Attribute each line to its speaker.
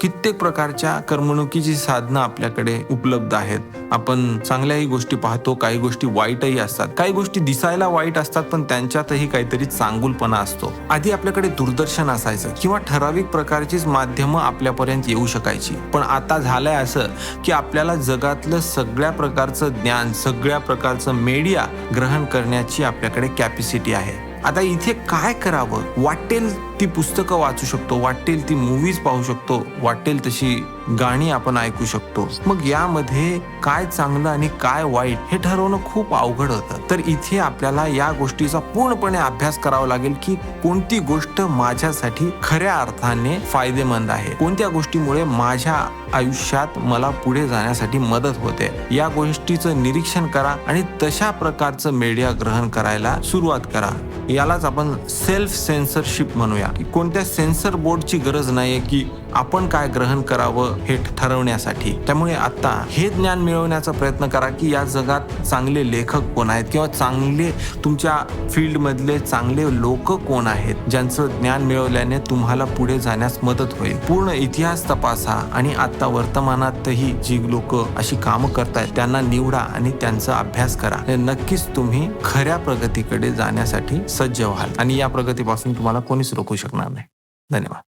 Speaker 1: कित्येक प्रकारच्या करमणुकीची साधनं आपल्याकडे उपलब्ध आहेत. आपण चांगल्याही गोष्टी पाहतो, काही गोष्टी वाईटही असतात, काही गोष्टी दिसायला वाईट असतात पण त्यांच्यातही काहीतरी चांगुलपणा असतो. आधी आपल्याकडे दूरदर्शन असायचं किंवा ठराविक प्रकारचीच माध्यमं आपल्यापर्यंत येऊ शकायची, पण आता झालंय असं की आपल्याला जगातलं सगळ्या प्रकारचं ज्ञान, सगळ्या प्रकारचं मीडिया ग्रहण करण्याची आपल्याकडे कॅपॅसिटी आहे. आता इथे काय करावं? वाटेल ती पुस्तकं वाचू शकतो, वाटेल ती मूवीज पाहू शकतो, वाटेल तशी गाणी आपण ऐकू शकतो. मग यामध्ये काय चांगलं आणि काय वाईट हे ठरवणं खूप अवघड होतं. तर इथे आपल्याला या गोष्टीचा पूर्णपणे अभ्यास करावा लागेल की कोणती गोष्ट माझ्यासाठी खऱ्या अर्थाने फायदेमंद आहे, कोणत्या गोष्टीमुळे माझ्या आयुष्यात मला पुढे जाण्यासाठी मदत होते. या गोष्टीचं निरीक्षण करा आणि तशा प्रकारचं मीडिया ग्रहण करायला सुरुवात करा. यालाच आपण सेल्फ सेन्सरशिप म्हणूया. की कोणत्या सेन्सर बोर्डची गरज नाहीये की आपण काय ग्रहण करावं हे ठरवण्यासाठी. त्यामुळे आता हे ज्ञान मिळवण्याचा प्रयत्न करा की या जगात चांगले लेखक कोण आहेत किंवा चांगले तुमच्या फील्ड मधले चांगले लोक कोण आहेत, ज्यांचं ज्ञान मिळवल्याने तुम्हाला पुढे जाण्यास मदत होईल. पूर्ण इतिहास तपासा आणि आता वर्तमानातही जी लोक अशी कामं करतायत त्यांना निवडा आणि त्यांचा अभ्यास करा. नक्कीच तुम्ही खऱ्या प्रगतीकडे जाण्यासाठी सज्ज व्हाल आणि या प्रगतीपासून तुम्हाला कोणीच रोखू शकणार नाही. धन्यवाद.